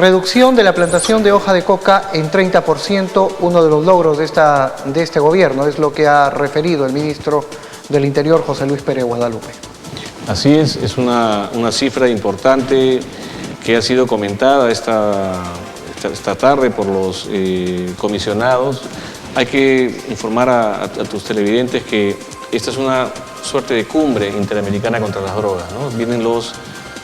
Reducción de la plantación de hoja de coca en 30%, uno de los logros de este gobierno, es lo que ha referido el ministro del Interior, José Luis Pérez Guadalupe. Así es una cifra importante que ha sido comentada esta tarde por los comisionados. Hay que informar a tus televidentes que esta es una suerte de cumbre interamericana contra las drogas, ¿no? Vienen los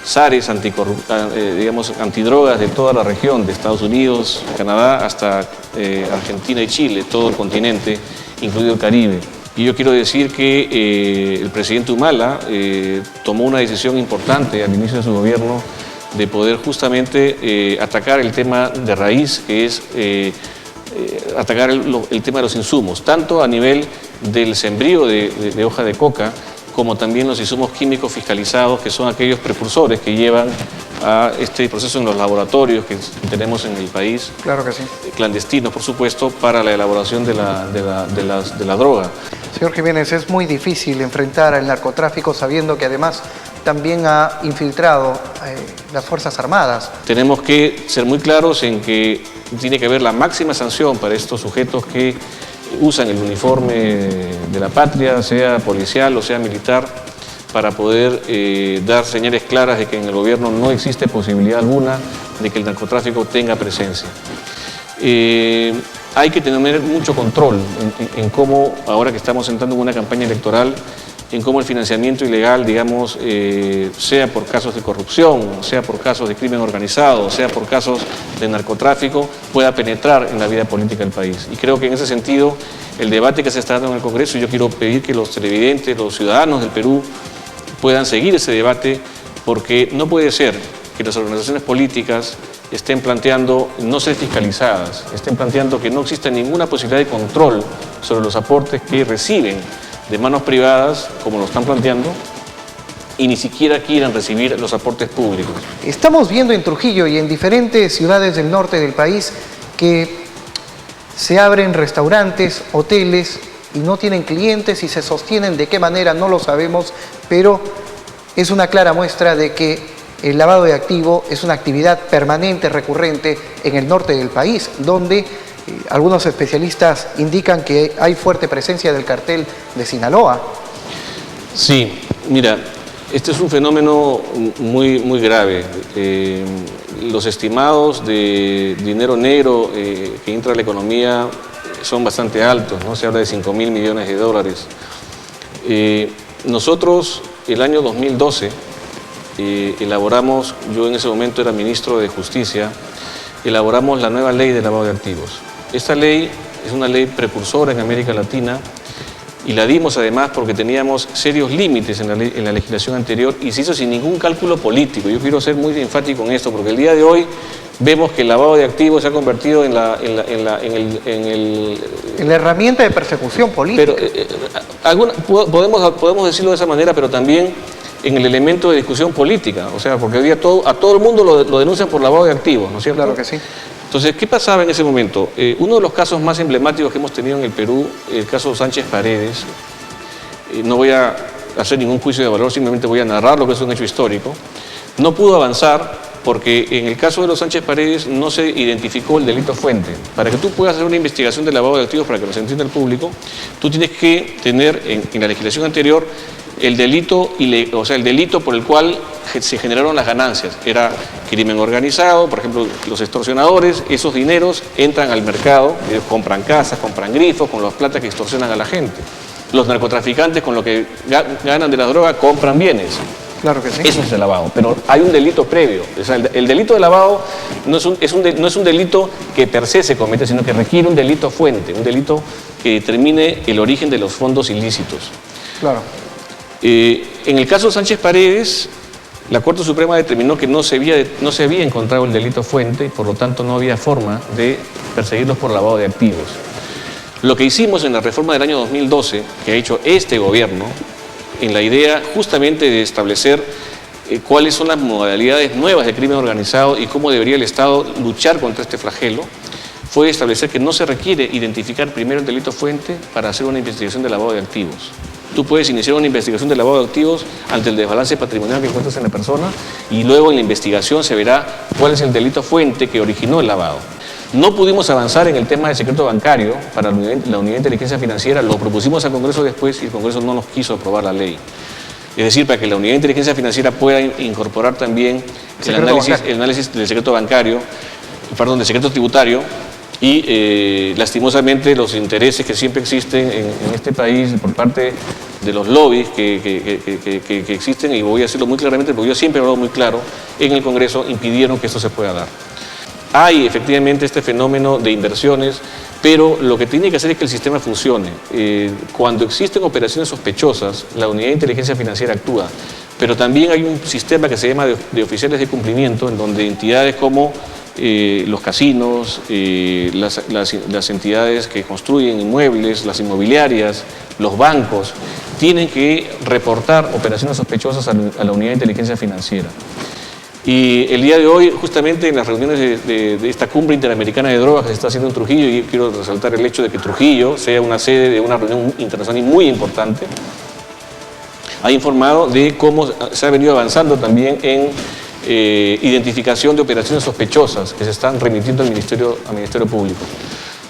SARES antidrogas de toda la región, de Estados Unidos, Canadá, hasta Argentina y Chile, todo el continente, incluido el Caribe. Y yo quiero decir que el presidente Humala tomó una decisión importante al inicio de su gobierno de poder justamente atacar el tema de raíz, que es atacar el tema de los insumos, tanto a nivel del sembrío de hoja de coca, como también los insumos químicos fiscalizados, que son aquellos precursores que llevan a este proceso en los laboratorios que tenemos en el país. Claro que sí. Clandestinos, por supuesto, para la elaboración de la droga. Señor Jiménez, es muy difícil enfrentar al narcotráfico sabiendo que además también ha infiltrado las Fuerzas Armadas. Tenemos que ser muy claros en que tiene que haber la máxima sanción para estos sujetos que usan el uniforme de la patria, sea policial o sea militar, para poder dar señales claras de que en el gobierno no existe posibilidad alguna de que el narcotráfico tenga presencia. Hay que tener mucho control en cómo, ahora que estamos entrando en una campaña electoral, en cómo el financiamiento ilegal, digamos, sea por casos de corrupción, sea por casos de crimen organizado, sea por casos de narcotráfico, pueda penetrar en la vida política del país. Y creo que en ese sentido, el debate que se está dando en el Congreso, yo quiero pedir que los televidentes, los ciudadanos del Perú, puedan seguir ese debate, porque no puede ser que las organizaciones políticas estén planteando no ser fiscalizadas, estén planteando que no existe ninguna posibilidad de control sobre los aportes que reciben de manos privadas, como lo están planteando, y ni siquiera quieran recibir los aportes públicos. Estamos viendo en Trujillo y en diferentes ciudades del norte del país que se abren restaurantes, hoteles y no tienen clientes y se sostienen de qué manera no lo sabemos, pero es una clara muestra de que el lavado de activo es una actividad permanente, recurrente en el norte del país, donde algunos especialistas indican que hay fuerte presencia del cartel de Sinaloa. Sí, mira, este es un fenómeno muy grave. Los estimados de dinero negro que entra a la economía son bastante altos, ¿no? Se habla de 5.000 millones de dólares. Nosotros, el año 2012, elaboramos, yo en ese momento era ministro de Justicia, elaboramos la nueva ley de lavado de activos. Esta ley es una ley precursora en América Latina y la dimos además porque teníamos serios límites en la legislación anterior y se hizo sin ningún cálculo político. Yo quiero ser muy enfático en esto porque el día de hoy vemos que el lavado de activos se ha convertido en la herramienta de persecución política. Pero podemos decirlo de esa manera, pero también en el elemento de discusión política, o sea, porque hoy día a todo el mundo lo denuncian por lavado de activos, ¿no es cierto? Claro que sí. Entonces, ¿qué pasaba en ese momento? Uno de los casos más emblemáticos que hemos tenido en el Perú, el caso Sánchez Paredes, no voy a hacer ningún juicio de valor, simplemente voy a narrar lo que es un hecho histórico, no pudo avanzar porque en el caso de los Sánchez Paredes no se identificó el delito fuente. Para que tú puedas hacer una investigación de lavado de activos, para que lo entienda el público, tú tienes que tener en la legislación anterior el delito por el cual se generaron las ganancias. Era crimen organizado, por ejemplo, los extorsionadores, esos dineros entran al mercado, compran casas, compran grifos, con las plata que extorsionan a la gente. Los narcotraficantes, con lo que ganan de la droga, compran bienes. Claro que sí. Eso es el lavado, pero hay un delito previo. O sea, el delito de lavado no es un delito que per se se comete, sino que requiere un delito fuente, un delito que determine el origen de los fondos ilícitos. Claro. En el caso de Sánchez Paredes, la Corte Suprema determinó que no se había encontrado el delito fuente y por lo tanto no había forma de perseguirlos por lavado de activos. Lo que hicimos en la reforma del año 2012, que ha hecho este gobierno, en la idea justamente de establecer cuáles son las modalidades nuevas de crimen organizado y cómo debería el Estado luchar contra este flagelo, fue establecer que no se requiere identificar primero el delito fuente para hacer una investigación de lavado de activos. Tú puedes iniciar una investigación de lavado de activos ante el desbalance patrimonial que encuentras en la persona y luego en la investigación se verá cuál es el delito fuente que originó el lavado. No pudimos avanzar en el tema del secreto bancario para la unidad de inteligencia financiera, lo propusimos al Congreso después y el Congreso no nos quiso aprobar la ley. Es decir, para que la unidad de inteligencia financiera pueda incorporar también el análisis del secreto bancario, del secreto tributario, y lastimosamente los intereses que siempre existen en este país por parte de los lobbies que existen, y voy a decirlo muy claramente porque yo siempre he hablado muy claro, en el Congreso impidieron que esto se pueda dar. Hay efectivamente este fenómeno de inversiones, pero lo que tiene que hacer es que el sistema funcione. Cuando existen operaciones sospechosas, la unidad de inteligencia financiera actúa, pero también hay un sistema que se llama de oficiales de cumplimiento, en donde entidades como los casinos, las entidades que construyen inmuebles, las inmobiliarias, los bancos, tienen que reportar operaciones sospechosas a la unidad de inteligencia financiera. Y el día de hoy, justamente en las reuniones de esta cumbre interamericana de drogas que se está haciendo en Trujillo, y quiero resaltar el hecho de que Trujillo sea una sede de una reunión internacional muy importante, ha informado de cómo se ha venido avanzando también en identificación de operaciones sospechosas que se están remitiendo al Ministerio Público.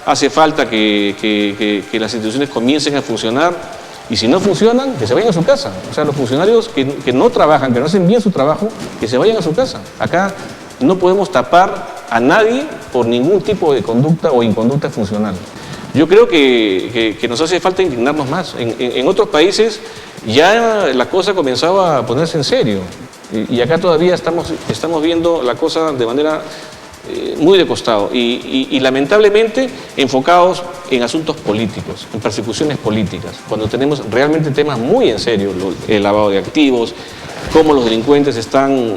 Hace falta que las instituciones comiencen a funcionar, y si no funcionan, que se vayan a su casa. O sea, los funcionarios que no trabajan, que no hacen bien su trabajo, que se vayan a su casa. Acá no podemos tapar a nadie por ningún tipo de conducta o inconducta funcional. Yo creo que nos hace falta indignarnos más. En otros países ya la cosa comenzaba a ponerse en serio. Y acá todavía estamos viendo la cosa de manera muy de costado y lamentablemente enfocados en asuntos políticos, en persecuciones políticas, cuando tenemos realmente temas muy en serio, el lavado de activos, cómo los delincuentes están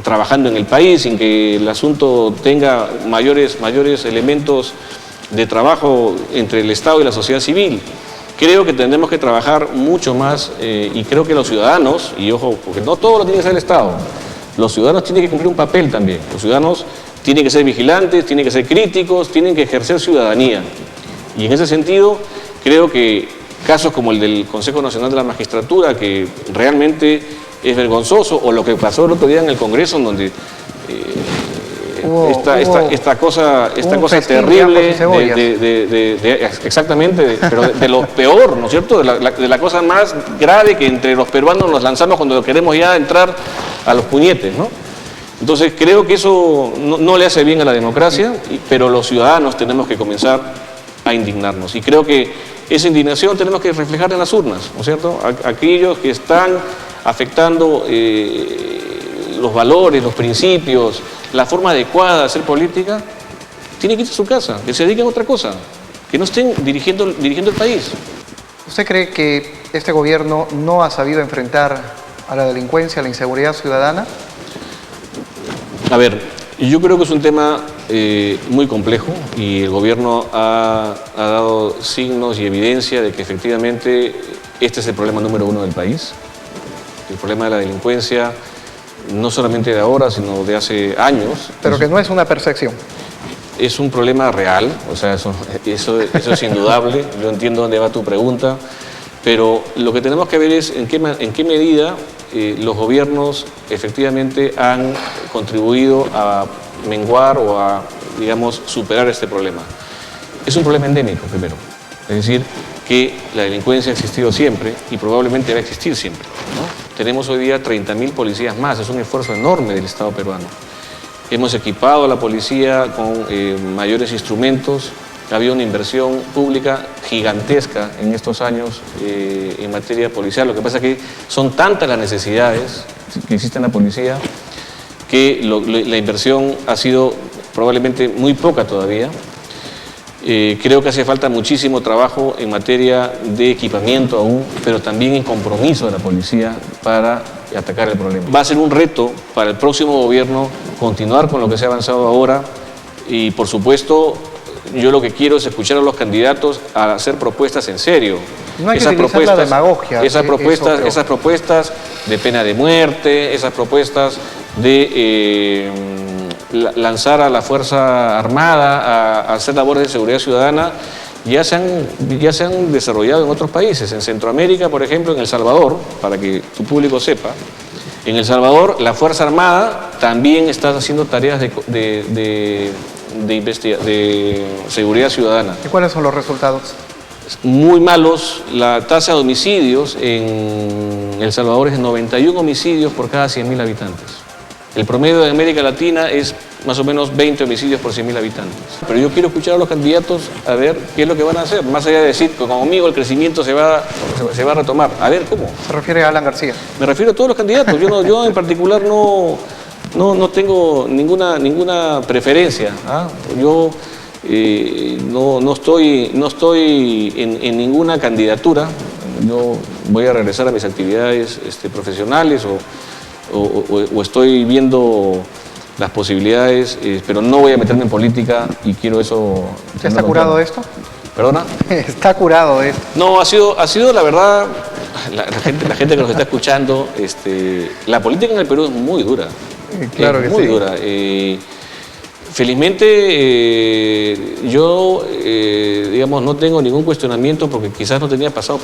trabajando en el país sin que el asunto tenga mayores elementos de trabajo entre el Estado y la sociedad civil. Creo que tendremos que trabajar mucho más y creo que los ciudadanos, y ojo, porque no todo lo tiene que hacer el Estado, los ciudadanos tienen que cumplir un papel también. Los ciudadanos tienen que ser vigilantes, tienen que ser críticos, tienen que ejercer ciudadanía. Y en ese sentido, creo que casos como el del Consejo Nacional de la Magistratura, que realmente es vergonzoso, o lo que pasó el otro día en el Congreso, en donde esta cosa terrible, exactamente, pero de lo peor, ¿no es cierto? De la cosa más grave que entre los peruanos nos lanzamos cuando queremos ya entrar a los puñetes, ¿no? Entonces creo que eso no le hace bien a la democracia, pero los ciudadanos tenemos que comenzar a indignarnos. Y creo que esa indignación tenemos que reflejar en las urnas, ¿no es cierto? Aquellos que están afectando los valores, los principios, la forma adecuada de hacer política, tienen que irse a su casa, que se dediquen a otra cosa, que no estén dirigiendo el país. ¿Usted cree que este gobierno no ha sabido enfrentar a la delincuencia, a la inseguridad ciudadana? A ver, yo creo que es un tema muy complejo y el gobierno ha dado signos y evidencia de que efectivamente este es el problema número uno del país. El problema de la delincuencia, no solamente de ahora, sino de hace años. Pero que no es una percepción. Es un problema real, o sea, eso es indudable. Yo entiendo dónde va tu pregunta, pero lo que tenemos que ver es en qué medida los gobiernos efectivamente han contribuido a menguar o a, digamos, superar este problema. Es un problema endémico, primero. Es decir, que la delincuencia ha existido siempre y probablemente va a existir siempre, ¿no? Tenemos hoy día 30.000 policías más, es un esfuerzo enorme del Estado peruano. Hemos equipado a la policía con mayores instrumentos, ha habido una inversión pública gigantesca en estos años en materia policial. Lo que pasa es que son tantas las necesidades que existen en la policía que la inversión ha sido probablemente muy poca todavía. Creo que hace falta muchísimo trabajo en materia de equipamiento aún, pero también en compromiso de la policía para atacar el problema. Va a ser un reto para el próximo gobierno continuar con lo que se ha avanzado ahora y, por supuesto, yo lo que quiero es escuchar a los candidatos a hacer propuestas en serio. No hay que utilizar la demagogia. Esas propuestas de pena de muerte, esas propuestas de lanzar a la Fuerza Armada a hacer labores de seguridad ciudadana, ya se han desarrollado en otros países. En Centroamérica, por ejemplo, en El Salvador, para que tu público sepa, en El Salvador la Fuerza Armada también está haciendo tareas de seguridad ciudadana. ¿Y cuáles son los resultados? Muy malos. La tasa de homicidios en El Salvador es 91 homicidios por cada 100.000 habitantes. El promedio de América Latina es más o menos 20 homicidios por 100.000 habitantes. Pero yo quiero escuchar a los candidatos a ver qué es lo que van a hacer, más allá de decir que conmigo el crecimiento se va a retomar. A ver, ¿cómo? Se refiere a Alan García. Me refiero a todos los candidatos. Yo en particular no tengo ninguna preferencia. Yo no estoy en ninguna candidatura. Yo voy a regresar a mis actividades profesionales o estoy viendo las posibilidades, pero no voy a meterme en política y quiero eso. ¿Ya está curado esto? ¿Perdona? Está curado esto. No, ha sido la verdad, la gente que nos está escuchando, la política en el Perú es muy dura. Claro que sí. Muy dura. Felizmente yo, digamos, no tengo ningún cuestionamiento porque quizás no tenía pasado